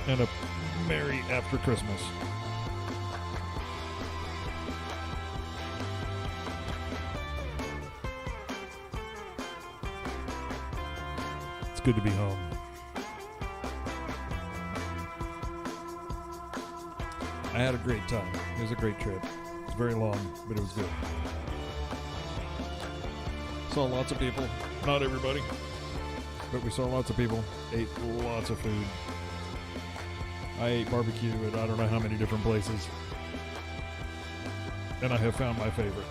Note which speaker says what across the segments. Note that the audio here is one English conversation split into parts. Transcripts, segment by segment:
Speaker 1: and a merry after Christmas. It's good to be home. I had a great time. It was a great trip. It was very long, but it was good. Saw lots of people. Not everybody, but we saw lots of people. Ate lots of food. I ate barbecue at I don't know how many different places. And I have found my favorite.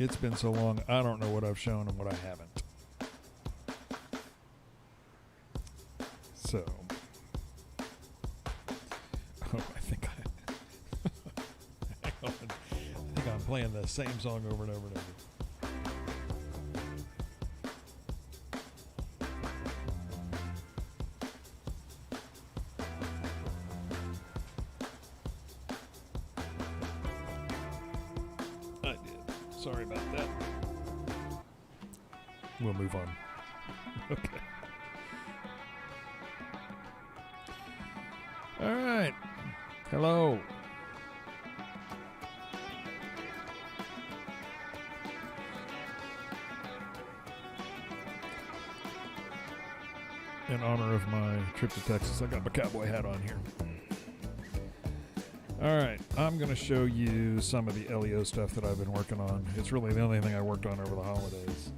Speaker 1: It's been so long, I don't know what I've shown and what I haven't. So, I think hang on. I think I'm playing the same song over and over and over. Sorry about that. We'll move on. Okay. All right. Hello. In honor of my trip to Texas, I got my cowboy hat on here. All right, I'm going to show you some of the LEO stuff that I've been working on. It's really the only thing I worked on over the holidays.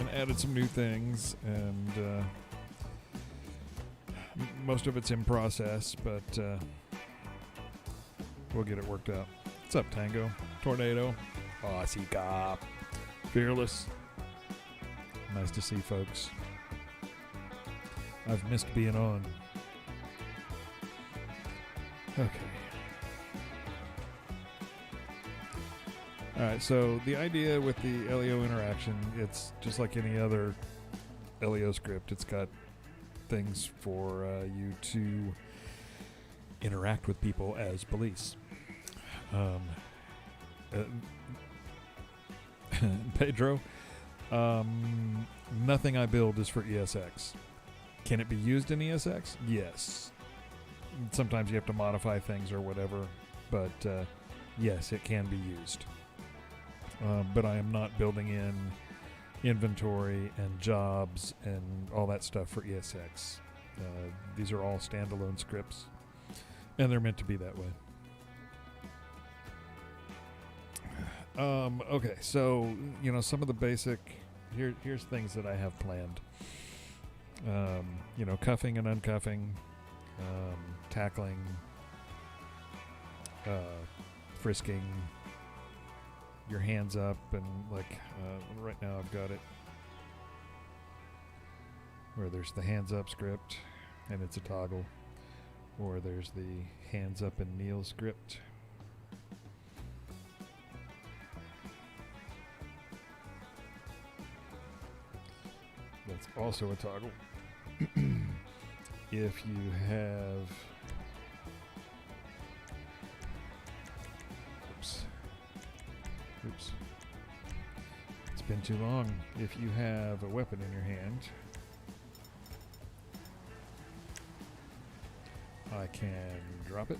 Speaker 1: And added some new things, and most of it's in process, but we'll get it worked out. What's up, Tango? Tornado? Aussie Cop. Fearless. Nice to see, folks. I've missed being on. Okay. All right, so the idea with the LEO interaction, it's just like any other LEO script. It's got things for you to interact with people as police. Pedro, nothing I build is for ESX. Can it be used in ESX? Yes. Sometimes you have to modify things or whatever, but yes, it can be used. But I am not building in inventory and jobs and all that stuff for ESX. These are all standalone scripts, and they're meant to be that way. Okay, so, some of the basic, here's things that I have planned. Cuffing and uncuffing, tackling, frisking, your hands up, and right now I've got it where there's the hands up script and it's a toggle, or there's the hands up and kneel script. That's also a toggle. If you have oops, it's been too long. If you have a weapon in your hand, I can drop it,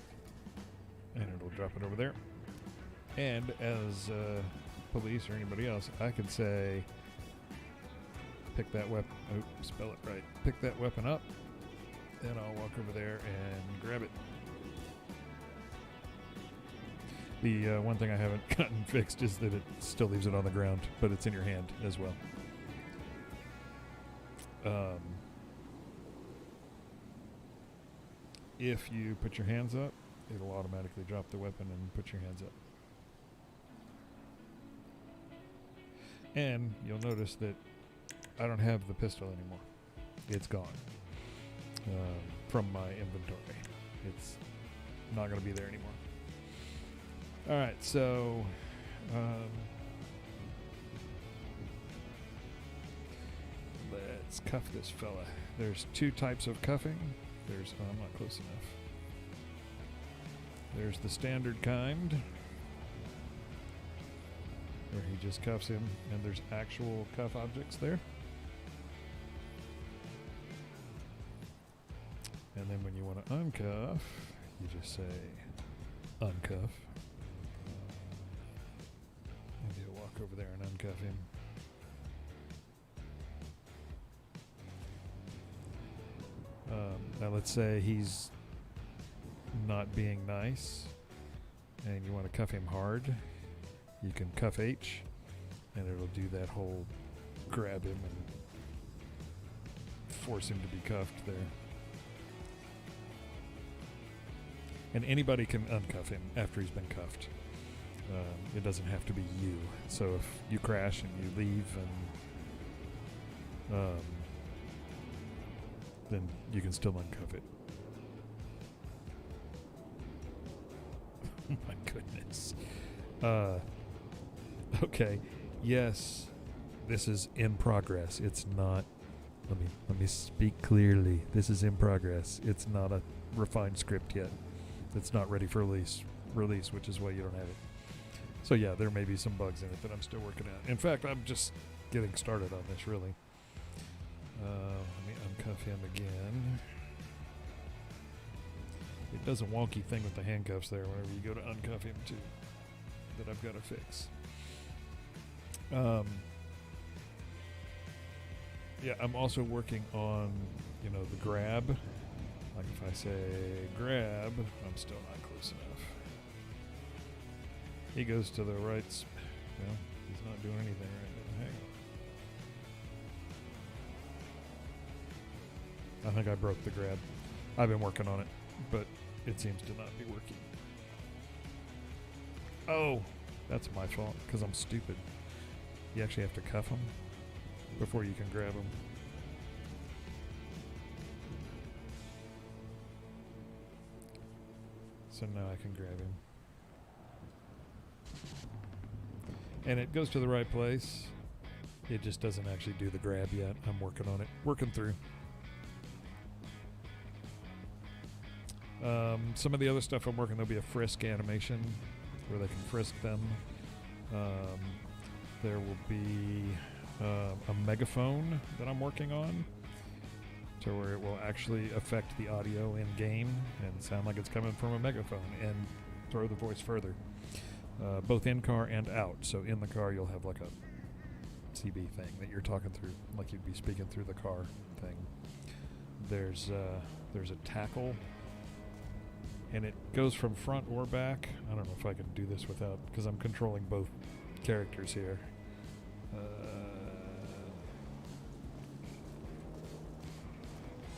Speaker 1: and it'll drop it over there. And as police or anybody else, I can say, pick that weapon, spell it right, pick that weapon up, and I'll walk over there and grab it. The one thing I haven't gotten fixed is that it still leaves it on the ground, but it's in your hand as well. If you put your hands up, it'll automatically drop the weapon and put your hands up. And you'll notice that I don't have the pistol anymore. It's gone from my inventory. It's not going to be there anymore. All right, so let's Let's cuff this fella. There's two types of cuffing. There's, oh, I'm not close enough. There's the standard kind, where he just cuffs him, and there's actual cuff objects there. And then when you want to uncuff, you just say uncuff. Maybe you'll walk over there and uncuff him. Now let's say he's not being nice and you want to cuff him hard. You can cuff H and it'll do that whole grab him and force him to be cuffed there. And anybody can uncuff him after he's been cuffed. It doesn't have to be you. So if you crash and you leave and then you can still uncuff it. Oh my goodness. Okay. Yes, this is in progress. It's not. Let me speak clearly. This is in progress. It's not a refined script yet. It's not ready for release, which is why you don't have it. So yeah, there may be some bugs in it that I'm still working out. In fact, I'm just getting started on this, really. Let me uncuff him again. It does a wonky thing with the handcuffs there whenever you go to uncuff him too, that I've got to fix. Yeah, I'm also working on, the grab. Like if I say grab, I'm still not close enough. He goes to the right. Well, he's not doing anything right now. Hang on. I think I broke the grab. I've been working on it, but it seems to not be working. Oh, that's my fault because I'm stupid. You actually have to cuff him before you can grab him. So now I can grab him. And it goes to the right place. It just doesn't actually do the grab yet. I'm working on it. Working through. Some of the other stuff I'm working, there'll be a frisk animation where they can frisk them. There will be a megaphone that I'm working on to where it will actually affect the audio in game and sound like it's coming from a megaphone and throw the voice further, both in car and out. So in the car you'll have like a CB thing that you're talking through, like you'd be speaking through the car thing. There's a tackle, and it goes from front or back. I don't know if I can do this without, because I'm controlling both characters here.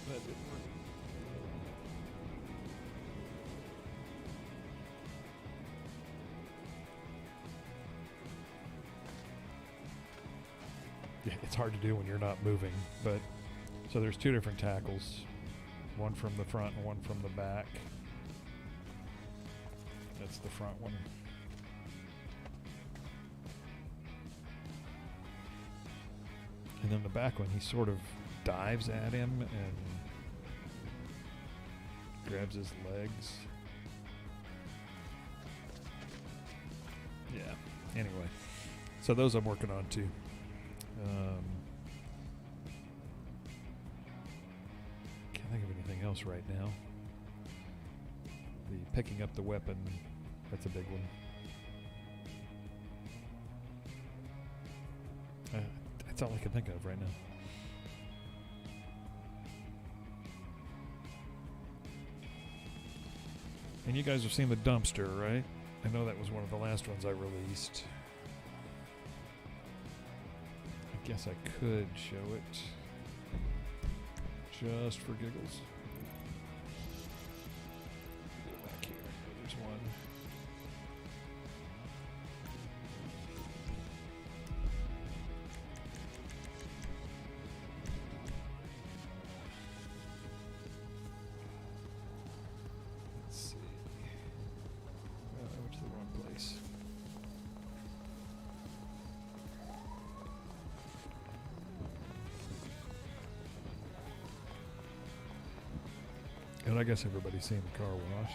Speaker 1: That didn't work. Yeah, it's hard to do when you're not moving, but so there's two different tackles, one from the front and one from the back. That's the front one. And then the back one, he sort of dives at him and grabs his legs. Yeah, anyway. So those I'm working on too. Can't think of anything else right now. The picking up the weapon, that's a big one. That's all I can think of right now. And you guys have seen the dumpster, right? I know that was one of the last ones I released. I guess I could show it just for giggles. Go back here. There's one. Let's see. I went to the wrong place. And I guess everybody's seen the car wash.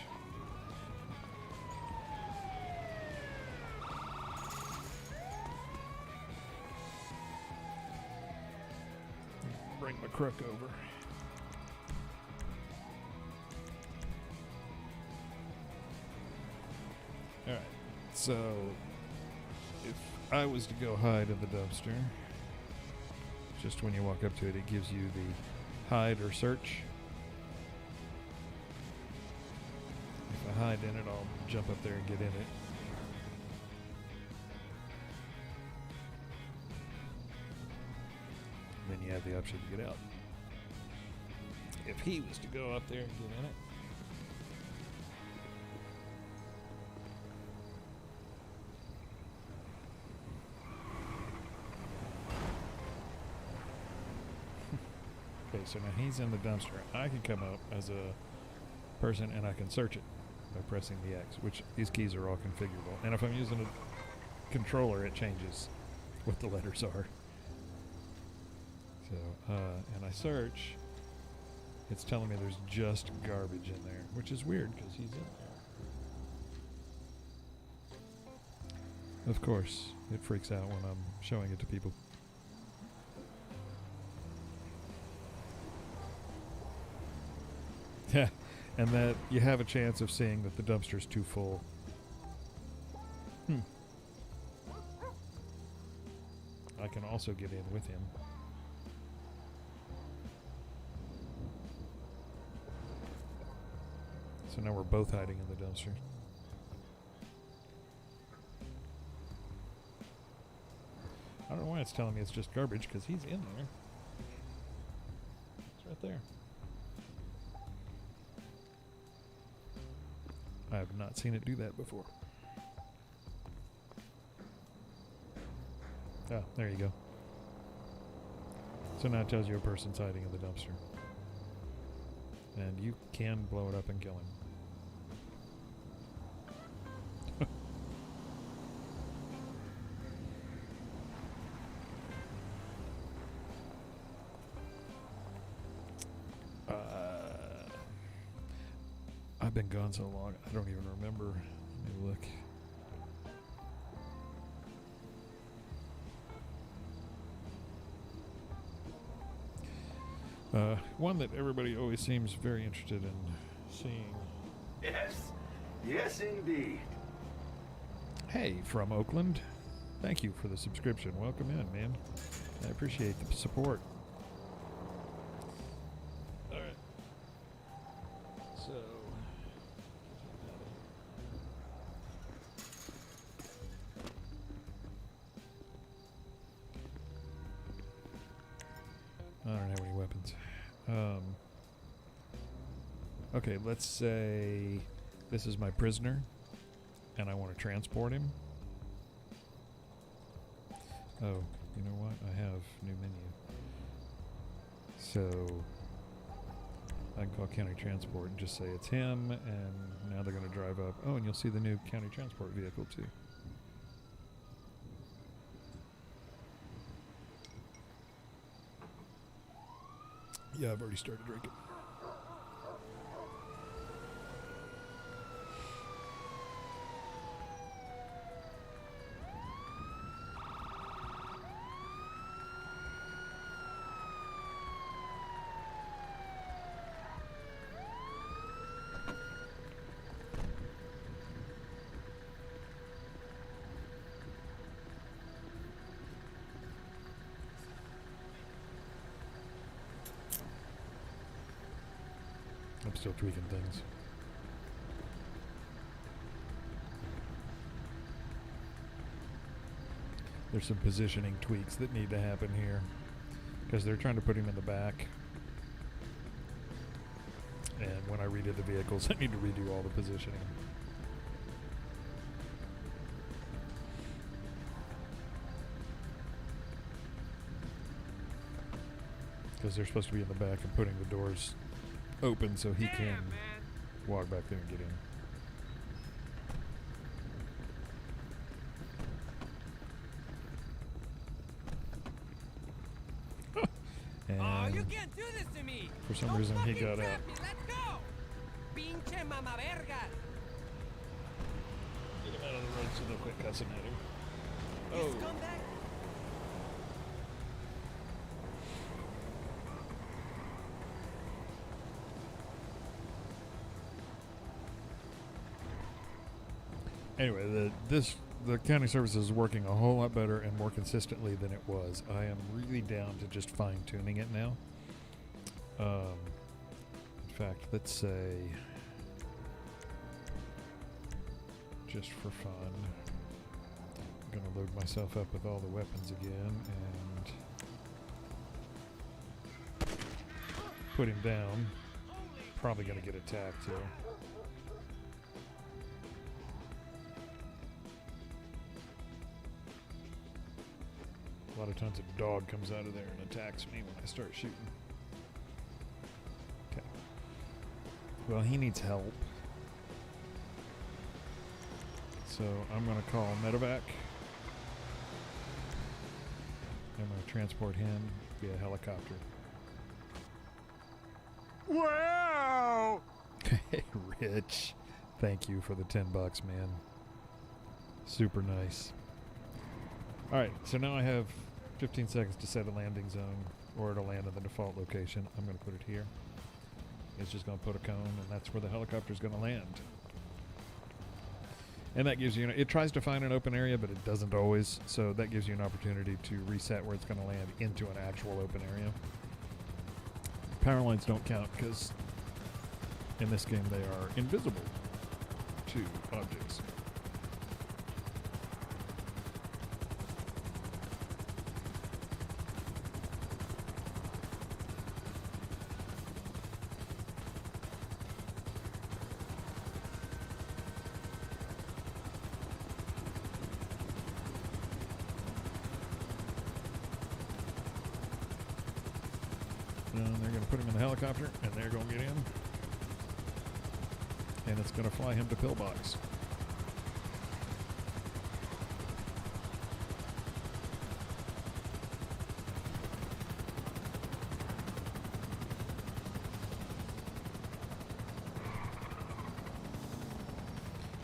Speaker 1: Bring my crook over. Alright, so if I was to go hide in the dumpster, just when you walk up to it, it gives you the hide or search. If I hide in it, I'll jump up there and get in it. And then you have the option to get out. If he was to go up there and get in it, okay, so now he's in the dumpster. I can come up as a person and I can search it by pressing the X, which these keys are all configurable. And if I'm using a controller, it changes what the letters are. So, and I search, it's telling me there's just garbage in there, which is weird because he's in there. Of course, it freaks out when I'm showing it to people. Yeah, and that you have a chance of seeing that the dumpster's too full. I can also get in with him. So now we're both hiding in the dumpster. I don't know why it's telling me it's just garbage, because he's in there. It's right there. I have not seen it do that before. Ah, there you go. So now it tells you a person's hiding in the dumpster. And you can blow it up and kill him. I've been gone so long, I don't even remember. Let me look. One that everybody always seems very interested in seeing.
Speaker 2: Yes indeed.
Speaker 1: Hey, from Oakland. Thank you for the subscription. Welcome in, man. I appreciate the support. Alright. So... I don't have any weapons. Okay, let's say this is my prisoner, and I want to transport him. Oh, you know what? I have new menu. So I can call county transport and just say it's him, and now they're going to drive up. Oh, and you'll see the new county transport vehicle too. Yeah, I've already started drinking. I'm still tweaking things. There's some positioning tweaks that need to happen here because they're trying to put him in the back. And when I redid the vehicles, I need to redo all the positioning. Because they're supposed to be in the back and putting the doors open so he can walk back there and get in. And
Speaker 3: you can't do this to me.
Speaker 1: for some reason he got out.
Speaker 3: Let's go.
Speaker 2: pinche mama verga.
Speaker 1: Get him out of the road so they'll quit cussing at him.
Speaker 2: You
Speaker 1: Oh.
Speaker 2: scumbag.
Speaker 1: Anyway, the county service is working a whole lot better and more consistently than it was. I am really down to just fine tuning it now. In fact, let's say, just for fun, I'm gonna load myself up with all the weapons again and put him down. Probably gonna get attacked here. A lot of times a dog comes out of there and attacks me when I start shooting. Okay. Well, he needs help. So I'm going to call medevac. I'm going to transport him via helicopter.
Speaker 3: Wow!
Speaker 1: Hey, Rich. Thank you for the $10, man. Super nice. Alright, so now I have 15 seconds to set a landing zone, or to land in the default location. I'm going to put it here. It's just going to put a cone, and that's where the helicopter's going to land. And that gives you, it tries to find an open area, but it doesn't always, so that gives you an opportunity to reset where it's going to land into an actual open area. Power lines don't count, because in this game they are invisible to objects. And they're going to put him in the helicopter, and they're going to get in. And it's going to fly him to Pillbox.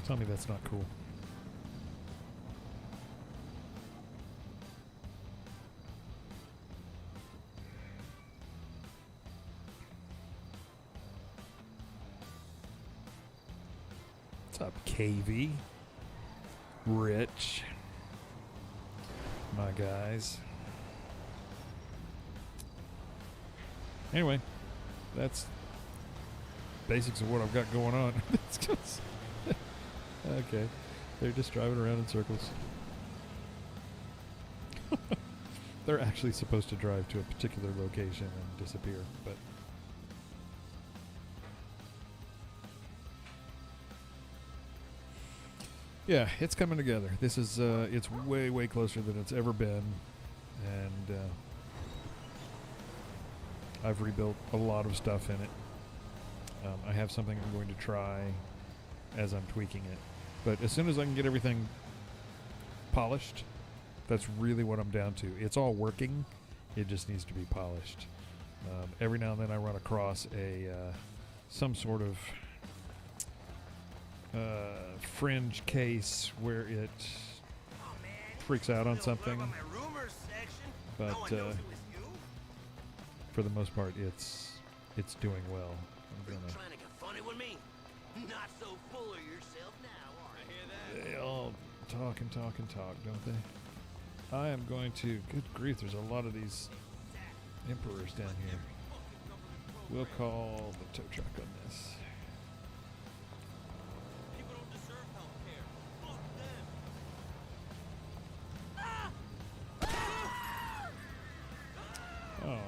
Speaker 1: Tell me that's not cool. What's up, KV? Rich. My guys. Anyway, that's basics of what I've got going on. Okay, they're just driving around in circles. They're actually supposed to drive to a particular location and disappear, but yeah, it's coming together. This is it's way, way closer than it's ever been, and I've rebuilt a lot of stuff in it. I have something I'm going to try as I'm tweaking it, but as soon as I can get everything polished, that's really what I'm down to. It's all working, it just needs to be polished. Every now and then I run across a some sort of fringe case where it freaks out on something, but for the most part it's doing well. I'm gonna
Speaker 2: Trying to get funny with me? Not so full of yourself now, are you? I hear that.
Speaker 1: They all talk and talk and talk, don't they? I am going to, good grief, there's a lot of these emperors down here. We'll call the tow truck on this.
Speaker 2: People don't deserve health care. Fuck them.
Speaker 1: Oh.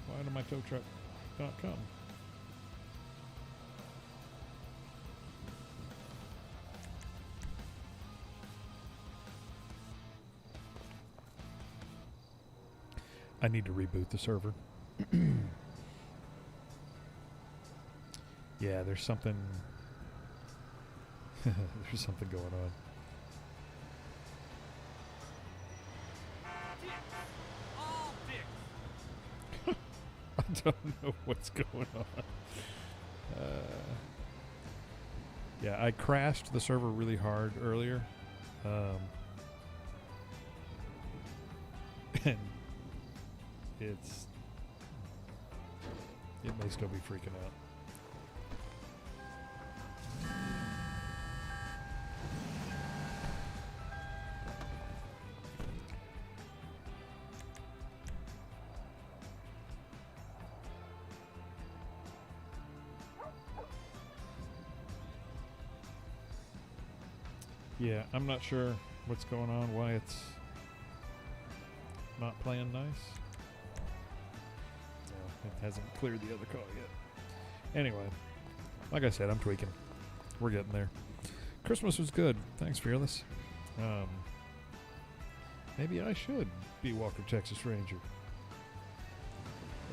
Speaker 1: Why did my tow truck not come? I need to reboot the server. Yeah, there's something there's something going on.
Speaker 2: Dicks. All dicks.
Speaker 1: I don't know what's going on. Yeah, I crashed the server really hard earlier. And it may still be freaking out. Yeah, I'm not sure what's going on, why it's not playing nice. No, it hasn't cleared the other call yet. Anyway, like I said, I'm tweaking. We're getting there. Christmas was good. Thanks, Fearless. Maybe I should be Walker, Texas Ranger.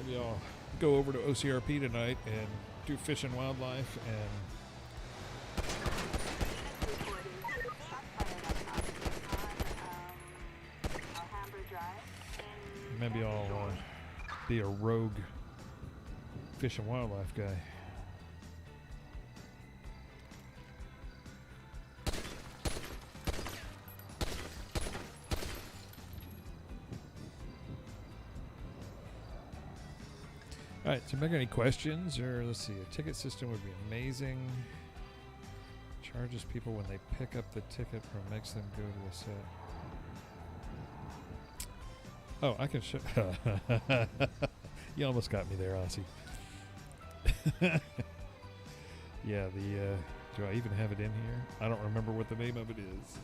Speaker 1: Maybe I'll go over to OCRP tonight and do Fish and Wildlife and maybe I'll be a rogue Fish and Wildlife guy. Alright, so make any questions, or let's see, a ticket system would be amazing. Charges people when they pick up the ticket or makes them go to a set. Oh, I can show. You almost got me there, Aussie. Yeah, do I even have it in here? I don't remember what the name of it is.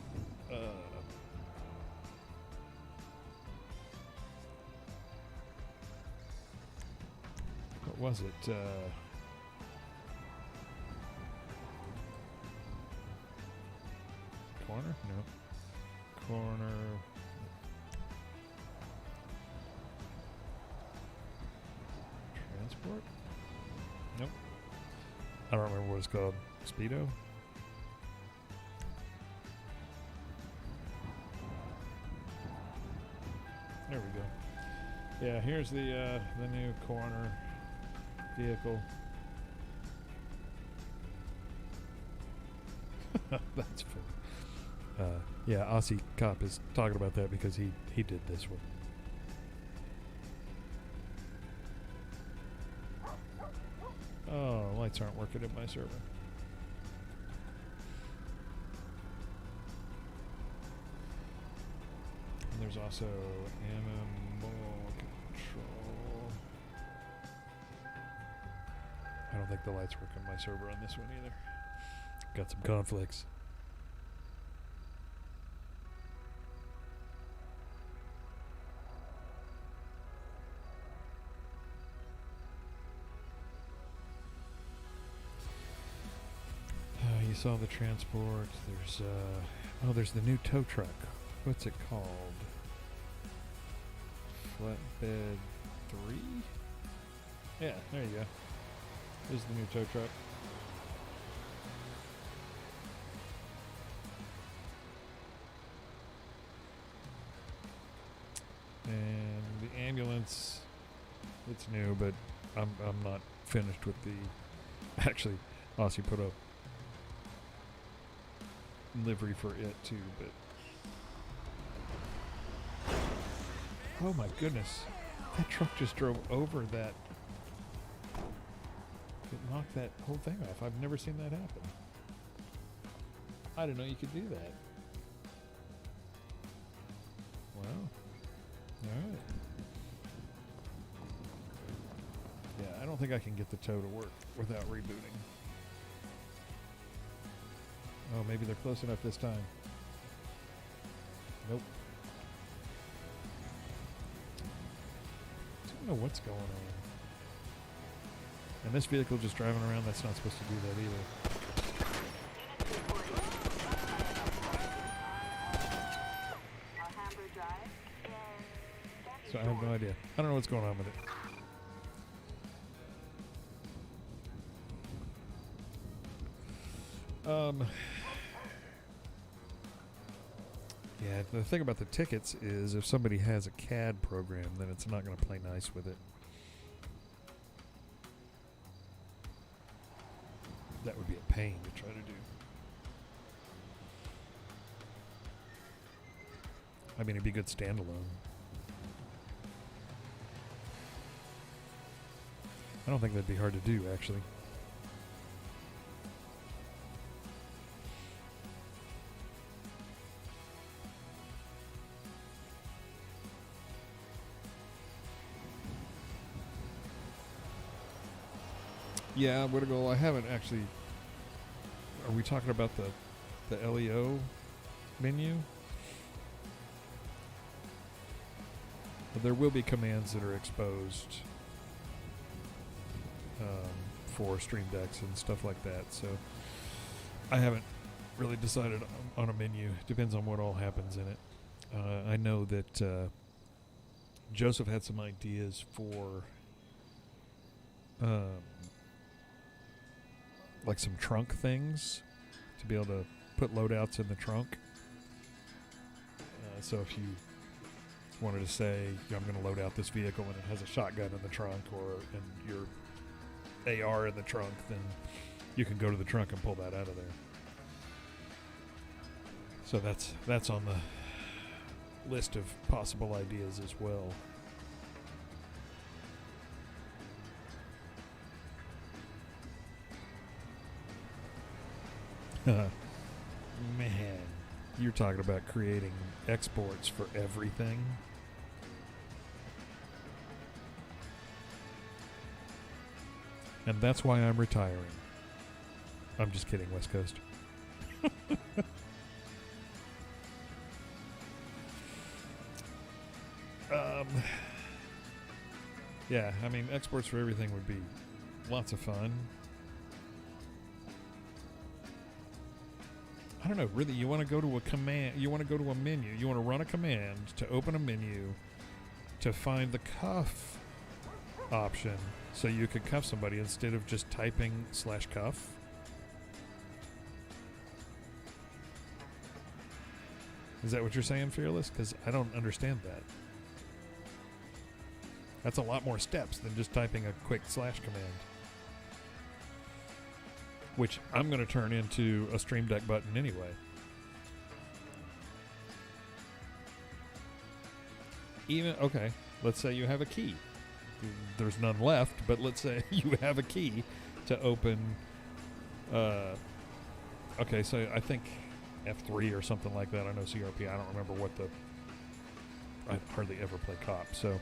Speaker 1: What was it? Corner? No. Corner. Transport? Nope. I don't remember what it's called. Speedo? There we go. Yeah, here's the new corner vehicle. That's funny. Yeah, Aussie Cop is talking about that because he did this one. Oh, lights aren't working in my server. And there's also animal control. I don't think the lights work on my server on this one either. Got some conflicts. You saw the transport. There's the new tow truck. What's it called? Flatbed 3? Yeah, there you go. There's the new tow truck. And the ambulance, it's new, but I'm not finished with the. Actually, Aussie put up livery for it too, but oh my goodness, that truck just drove over that. It knocked that whole thing off. I've never seen that happen. I didn't know you could do that. Wow. Alright. Yeah, I don't think I can get the tow to work without rebooting. Oh, maybe they're close enough this time. Nope. I don't know what's going on. And this vehicle just driving around, that's not supposed to do that either. So I have no idea. I don't know what's going on with it. Yeah, the thing about the tickets is if somebody has a CAD program, then it's not going to play nice with it. pain to try to do. I mean, it'd be good standalone. I don't think that'd be hard to do, actually. Yeah, Whittigle, I haven't actually... Are we talking about the LEO menu? But there will be commands that are exposed for Stream Decks and stuff like that. So I haven't really decided on a menu. Depends on what all happens in it. I know that Joseph had some ideas for like some trunk things to be able to put loadouts in the trunk. So if you wanted to say, I'm going to load out this vehicle and it has a shotgun in the trunk and your AR in the trunk, then you can go to the trunk and pull that out of there. So that's on the list of possible ideas as well. Man, you're talking about creating exports for everything. And that's why I'm retiring. I'm just kidding, West Coast. Yeah, I mean, exports for everything would be lots of fun. I don't know, really, you want to go to a command, you want to go to a menu, you want to run a command to open a menu to find the cuff option so you could cuff somebody instead of just typing /cuff. Is that what you're saying, Fearless? Because I don't understand that. That's a lot more steps than just typing a quick / command. Which I'm going to turn into a Stream Deck button anyway. Okay, let's say you have a key. There's none left, but let's say you have a key to open... okay, so I think F3 or something like that. I know CRP. I don't remember what the... I hardly ever play cop, so...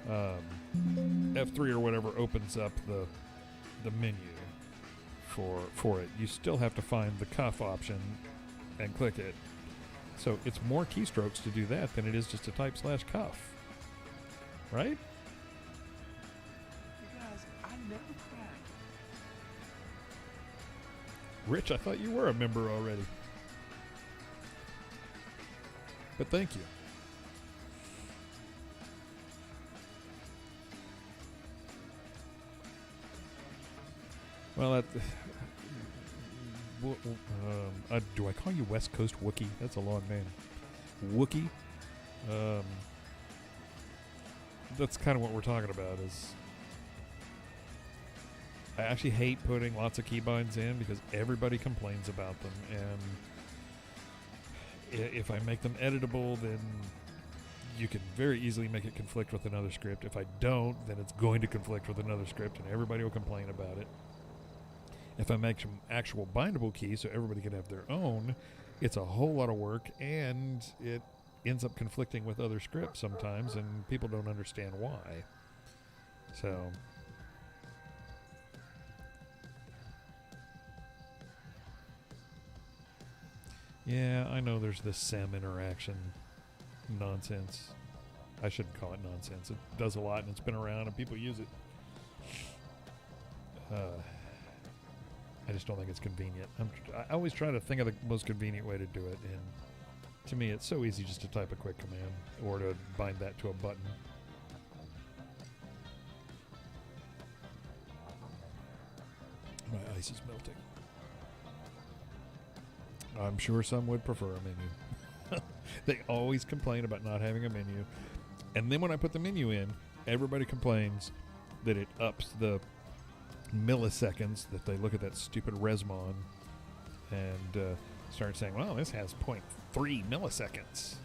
Speaker 1: F3 or whatever opens up the menu for it. You still have to find the cuff option and click it. So it's more keystrokes to do that than it is just to type /cuff. Right?
Speaker 3: You guys, I never cried.
Speaker 1: Rich, I thought you were a member already. But thank you. Well, do I call you West Coast Wookie? That's a long name. Wookie? That's kind of what we're talking about. Is I actually hate putting lots of keybinds in because everybody complains about them, and if I make them editable, then you can very easily make it conflict with another script. If I don't, then it's going to conflict with another script, and everybody will complain about it. If I make some actual bindable keys so everybody can have their own, it's a whole lot of work, and it ends up conflicting with other scripts sometimes, and people don't understand why. So... yeah, I know there's this SEM interaction nonsense. I shouldn't call it nonsense. It does a lot, and it's been around, and people use it. I just don't think it's convenient. I always try to think of the most convenient way to do it, and to me it's so easy just to type a quick command or to bind that to a button. My ice is melting. I'm sure some would prefer a menu. They always complain about not having a menu, and then when I put the menu in, everybody complains that it ups the milliseconds that they look at that stupid Resmon and start saying, well, this has 0.3 milliseconds.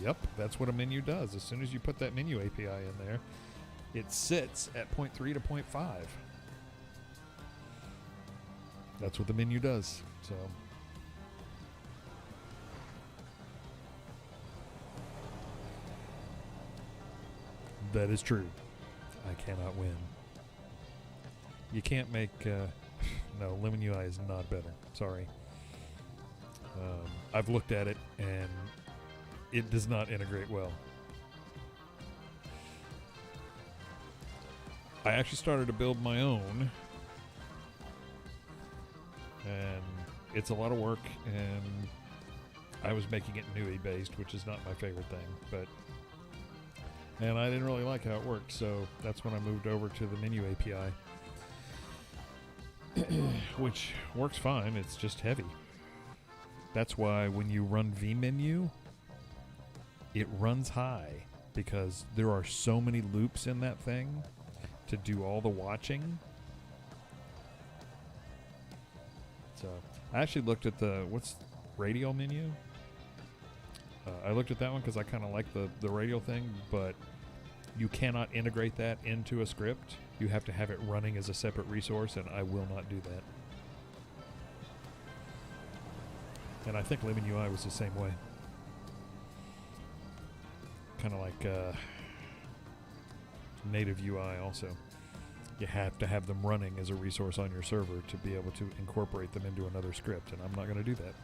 Speaker 1: Yep, that's what a menu does. As soon as you put that menu API in there, it sits at 0.3 to 0.5. That's what the menu does. So that is true. I cannot win. You can't make... no, Lemon UI is not better. Sorry. I've looked at it, and it does not integrate well. I actually started to build my own, and it's a lot of work, and I was making it NUI based, which is not my favorite thing, and I didn't really like how it worked, so that's when I moved over to the menu API, which works fine. It's just heavy. That's why when you run vmenu, it runs high, because there are so many loops in that thing to do all the watching. So I actually looked at the radial menu. I looked at that one because I kind of like the radial thing, but you cannot integrate that into a script. You have to have it running as a separate resource, and I will not do that. And I think Lemon UI was the same way. Kind of like native UI also. You have to have them running as a resource on your server to be able to incorporate them into another script, and I'm not going to do that.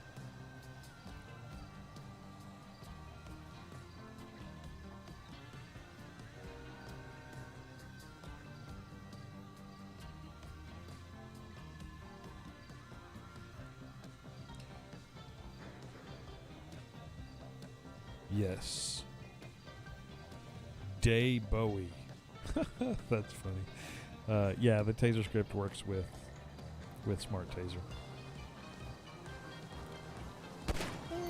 Speaker 1: Yes. Day Bowie. That's funny. Yeah, the taser script works with Smart Taser.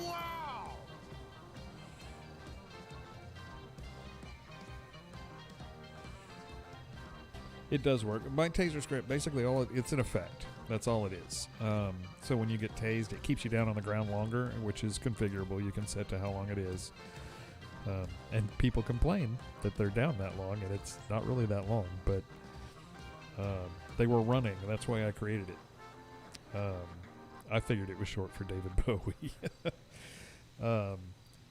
Speaker 2: Wow!
Speaker 1: It does work. My taser script, basically, it's an effect. That's all it is. So when you get tased, it keeps you down on the ground longer, which is configurable. You can set to how long it is. And people complain that they're down that long, and it's not really that long, but they were running. That's why I created it. I figured it was short for David Bowie.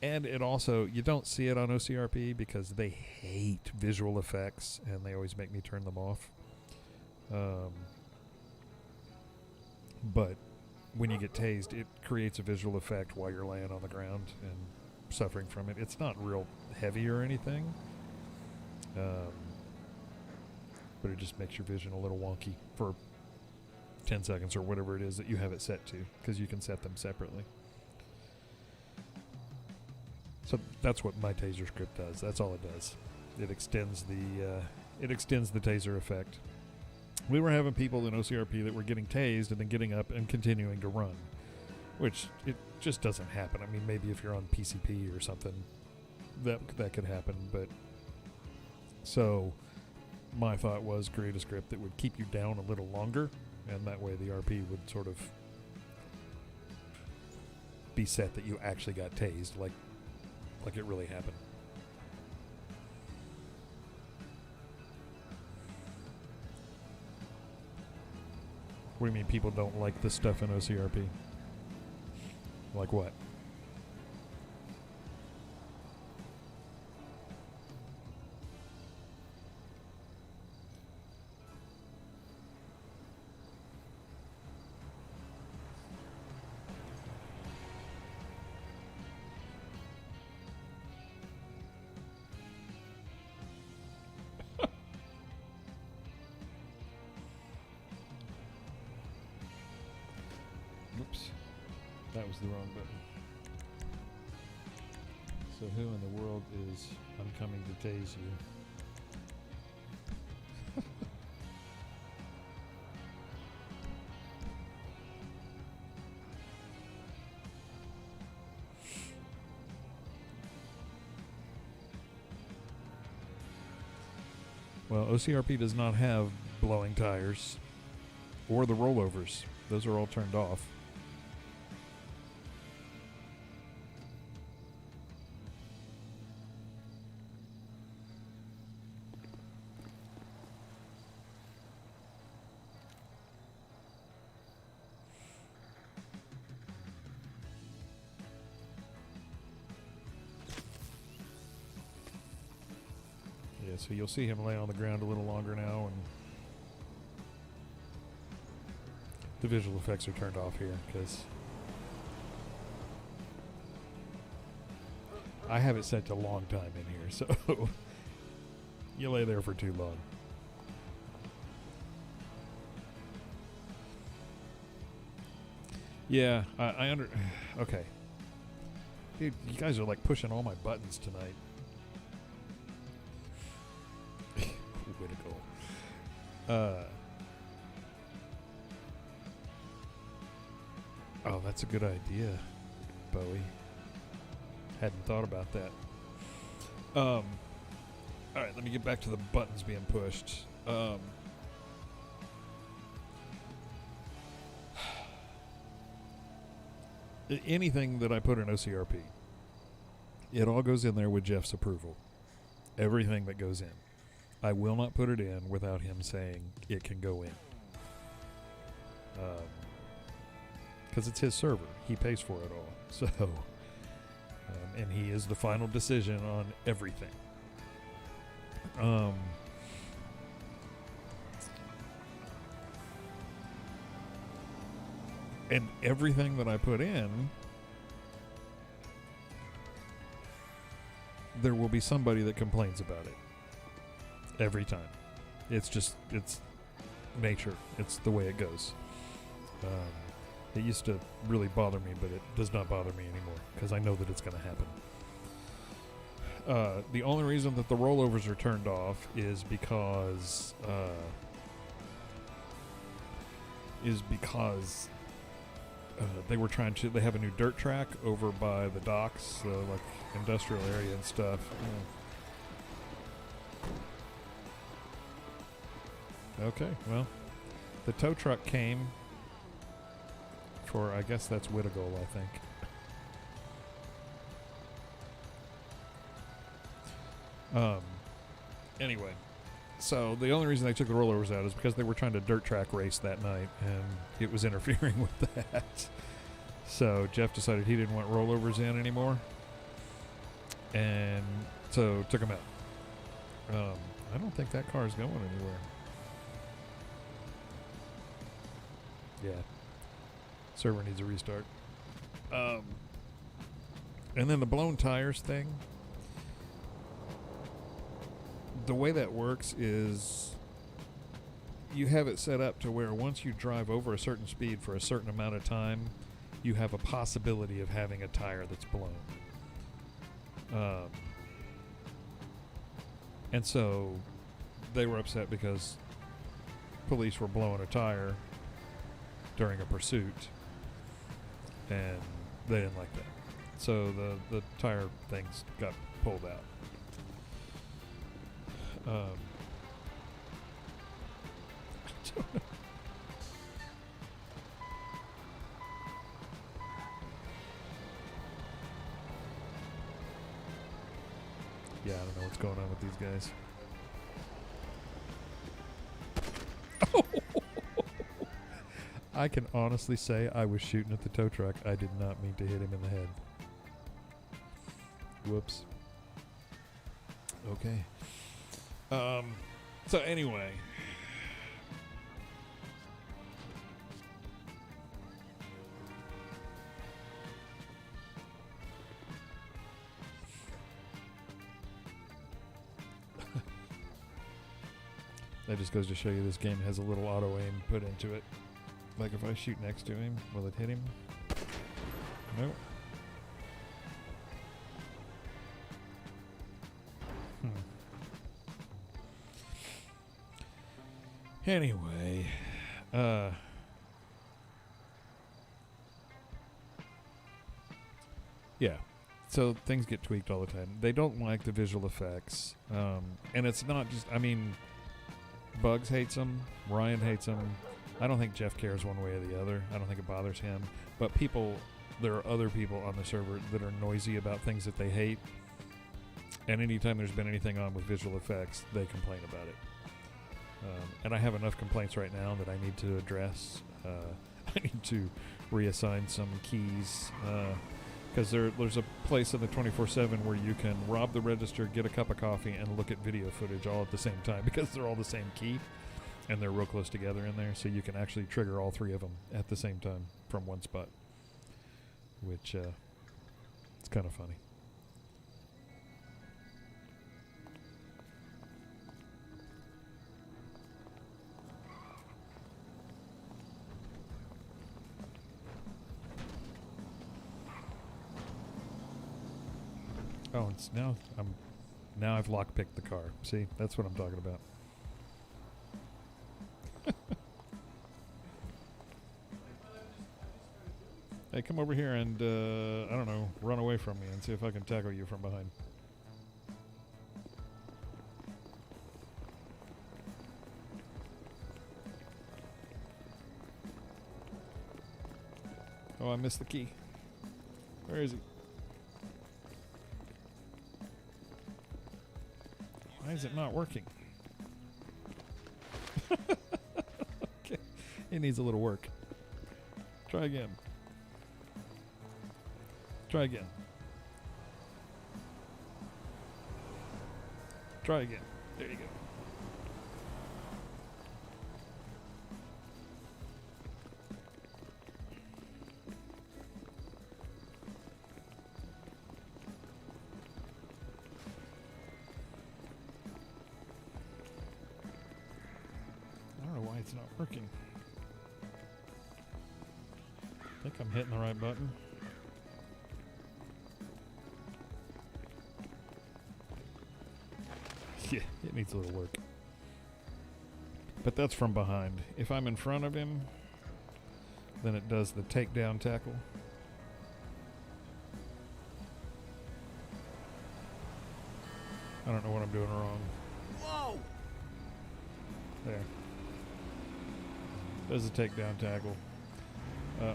Speaker 1: And it also, you don't see it on OCRP because they hate visual effects, and they always make me turn them off. But when you get tased, it creates a visual effect while you're laying on the ground and suffering from it. It's not real heavy or anything, but it just makes your vision a little wonky for 10 seconds or whatever it is that you have it set to, because you can set them separately. So that's what my taser script does. That's all it does. It extends the taser effect. We were having people in OCRP that were getting tased and then getting up and continuing to run, which it just doesn't happen. I mean, maybe if you're on PCP or something, that could happen. But so my thought was create a script that would keep you down a little longer, and that way the RP would sort of be set that you actually got tased, like it really happened. What do you mean people don't like the stuff in OCRP? Like what? Oops. That was the wrong button. So who in the world is I'm coming to tase you? Well, OCRP does not have blowing tires. or the rollovers. Those are all turned off. Yeah, so you'll see him lay on the ground a little longer now, and the visual effects are turned off here because I have it set to long time in here, so you lay there for too long. Yeah, I under... Okay. Dude, you guys are like pushing all my buttons tonight. Way to go. Oh, that's a good idea, Bowie. Hadn't thought about that. All right, let me get back to the buttons being pushed. Anything that I put in OCRP, it all goes in there with Jeff's approval. Everything that goes in. I will not put it in without him saying it can go in. Because it's his server. He pays for it all. So, and he is the final decision on everything. And everything that I put in, there will be somebody that complains about it. Every time. It's nature. It's the way it goes. It used to really bother me, but it does not bother me anymore because I know that it's going to happen. The only reason that the rollovers are turned off is because they were trying to. They have a new dirt track over by the docks, like industrial area and stuff. Okay, well, the tow truck came for, I guess that's Whittigall, I think. Anyway, so the only reason they took the rollovers out is because they were trying to dirt track race that night, and it was interfering with that. So Jeff decided he didn't want rollovers in anymore, and so took them out. I don't think that car is going anywhere. Yeah. Server needs a restart. And then the blown tires thing. The way that works is you have it set up to where once you drive over a certain speed for a certain amount of time, you have a possibility of having a tire that's blown. And so they were upset because police were blowing a tire during a pursuit, and they didn't like that. So the tire things got pulled out. I don't know. Yeah, I don't know what's going on with these guys. I can honestly say I was shooting at the tow truck. I did not mean to hit him in the head. Whoops. Okay. So anyway. That just goes to show you this game has a little auto aim put into it. Like if I shoot next to him, will it hit him? Nope. Anyway, yeah. So things get tweaked all the time. They don't like the visual effects, and it's not just. I mean, Bugs hates them. Ryan hates them. I don't think Jeff cares one way or the other. I don't think it bothers him. But there are other people on the server that are noisy about things that they hate. And anytime there's been anything on with visual effects, they complain about it. And I have enough complaints right now that I need to address. I need to reassign some keys. Because there's a place in the 24/7 where you can rob the register, get a cup of coffee, and look at video footage all at the same time because they're all the same key. And they're real close together in there, so you can actually trigger all three of them at the same time from one spot. Which, it's kind of funny. Oh, it's now I've lockpicked the car. See, that's what I'm talking about. Hey, come over here and, I don't know, run away from me and see if I can tackle you from behind. Oh, I missed the key. Where is he? Why is it not working? Okay. It needs a little work. Try again. Try again. Try again. There you go. I don't know why it's not working. I think I'm hitting the right button. Yeah, it needs a little work. But that's from behind. If I'm in front of him, then it does the takedown tackle. I don't know what I'm doing wrong.
Speaker 2: Whoa!
Speaker 1: There. Does the takedown tackle.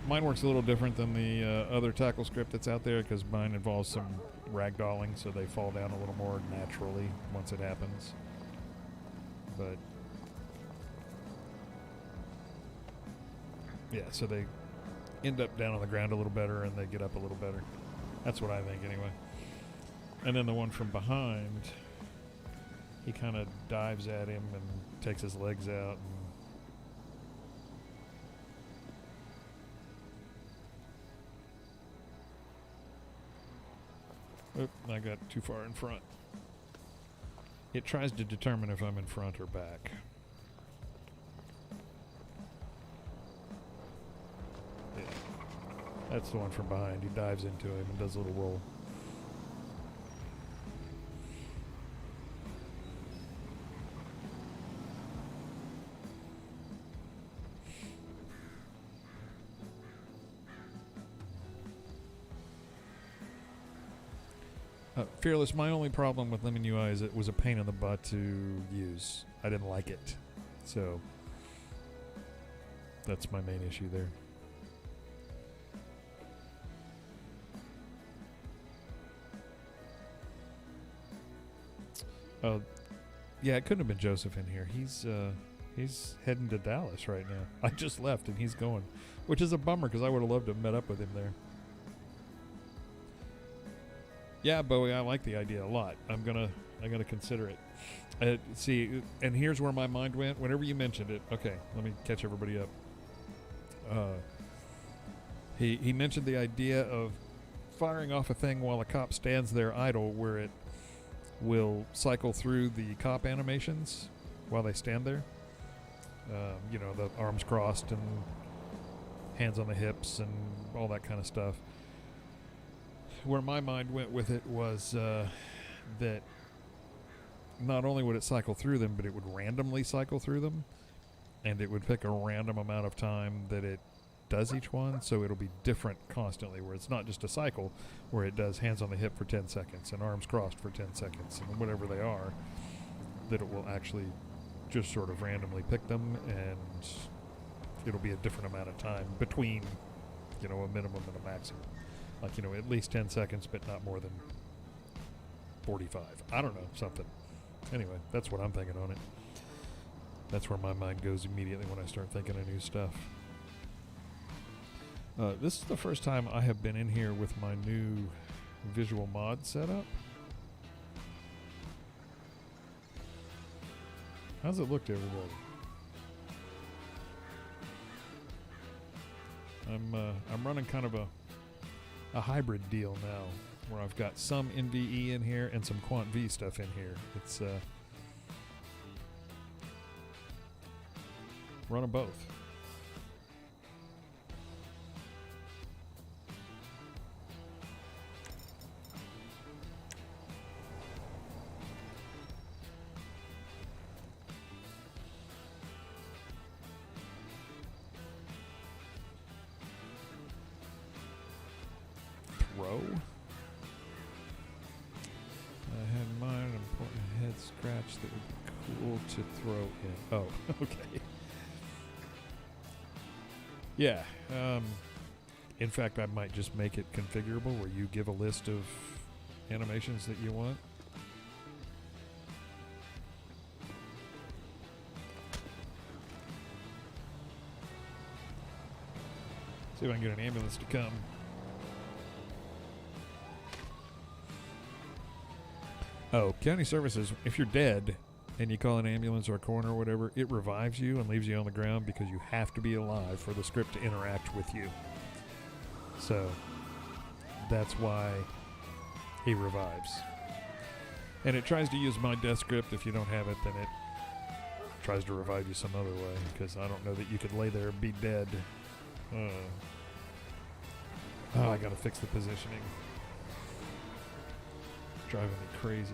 Speaker 1: Mine works a little different than the other tackle script that's out there because mine involves some ragdolling, so they fall down a little more naturally once it happens. But yeah, so they end up down on the ground a little better and they get up a little better. That's what I think anyway. And then the one from behind, he kind of dives at him and takes his legs out. Oop, I got too far in front. It tries to determine if I'm in front or back. Yeah. That's the one from behind. He dives into him and does a little roll. Fearless, my only problem with Lemon UI is it was a pain in the butt to use. I didn't like it. So, that's my main issue there. Oh, yeah, it couldn't have been Joseph in here. He's heading to Dallas right now. I just left and he's going, which is a bummer because I would have loved to have met up with him there. Yeah, Bowie, I like the idea a lot. I'm gonna consider it. See, and here's where my mind went. Whenever you mentioned it, okay, let me catch everybody up. He mentioned the idea of firing off a thing while a cop stands there idle, where it will cycle through the cop animations while they stand there. You know, the arms crossed and hands on the hips and all that kind of stuff. Where my mind went with it was that not only would it cycle through them, but it would randomly cycle through them, and it would pick a random amount of time that it does each one, so it'll be different constantly, where it's not just a cycle where it does hands on the hip for 10 seconds and arms crossed for 10 seconds and whatever they are, that it will actually just sort of randomly pick them and it'll be a different amount of time between, a minimum and a maximum. Like, at least 10 seconds, but not more than 45. I don't know, something. Anyway, that's what I'm thinking on it. That's where my mind goes immediately when I start thinking of new stuff. This is the first time I have been in here with my new visual mod setup. How's it look to everybody? I'm running kind of a hybrid deal now, where I've got some NVE in here and some Quant V stuff in here. It's running both. Throw. I had mine an important head scratch that would be cool to throw in. Oh, okay. Yeah. In fact, I might just make it configurable where you give a list of animations that you want. See if I can get an ambulance to come. Oh, county services, if you're dead and you call an ambulance or a coroner or whatever, it revives you and leaves you on the ground because you have to be alive for the script to interact with you. So that's why he revives. And it tries to use my death script. If you don't have it, then it tries to revive you some other way, because I don't know that you could lay there and be dead. I gotta fix the positioning. Driving me crazy.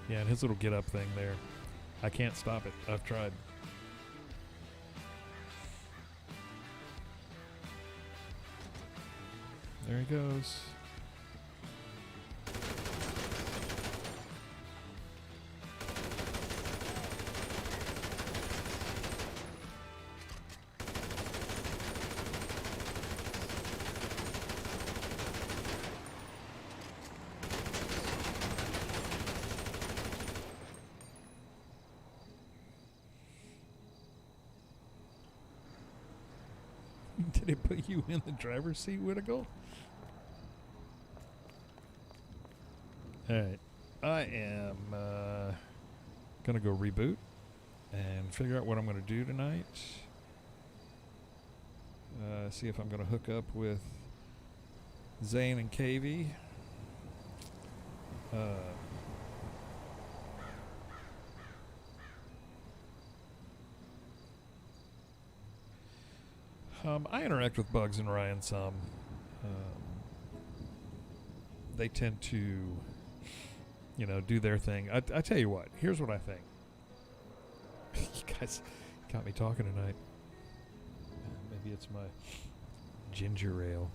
Speaker 1: Yeah, and his little get up thing there, I can't stop it. I've tried. There he goes. Did it put you in the driver's seat, Whittacle? Alright. I am going to go reboot and figure out what I'm going to do tonight. See if I'm going to hook up with Zane and KV. I interact with Bugs and Ryan some. They tend to, do their thing. I tell you what, here's what I think. You guys got me talking tonight. Maybe it's my ginger ale.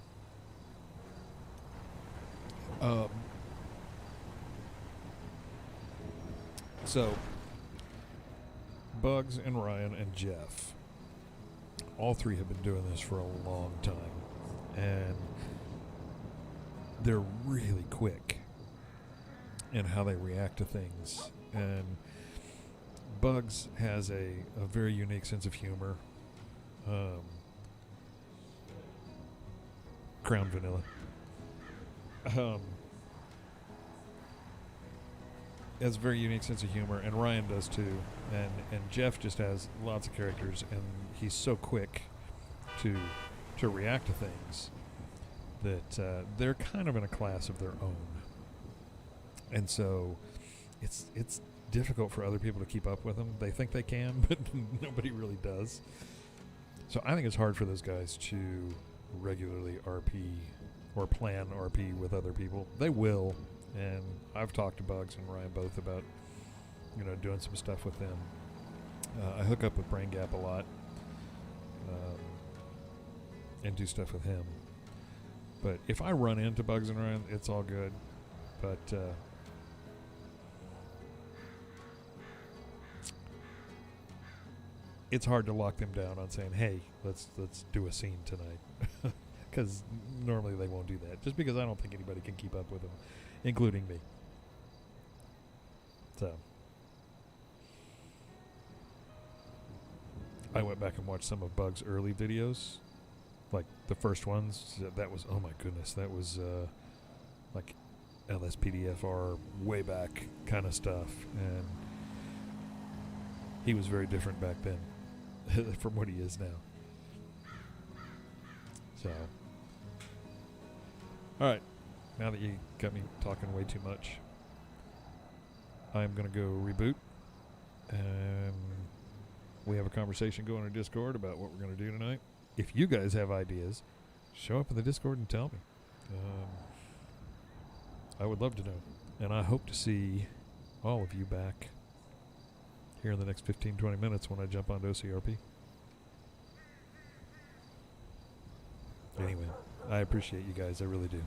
Speaker 1: So, Bugs and Ryan and Jeff, all three have been doing this for a long time, and they're really quick in how they react to things. And Bugs has a very unique sense of humor. Crown vanilla. Has a very unique sense of humor, and Ryan does too. And Jeff just has lots of characters, and he's so quick to react to things that they're kind of in a class of their own. And so it's difficult for other people to keep up with them. They think they can, but nobody really does. So I think it's hard for those guys to regularly RP or plan RP with other people. They will, and I've talked to Bugs and Ryan both about doing some stuff with them. I hook up with Brain Gap a lot and do stuff with him. But if I run into bugs and run, it's all good. But it's hard to lock them down on saying, "Hey, let's do a scene tonight," because normally they won't do that. Just because I don't think anybody can keep up with them, including me. So I went back and watched some of Bug's early videos, like the first ones. That was, oh my goodness, that was like LSPDFR way back kind of stuff, and he was very different back then from what he is now. So, all right, now that you got me talking way too much, I'm going to go reboot, and we have a conversation going in Discord about what we're going to do tonight. If you guys have ideas, show up in the Discord and tell me. I would love to know. And I hope to see all of you back here in the next 15-20 minutes when I jump onto OCRP. Anyway, I appreciate you guys. I really do.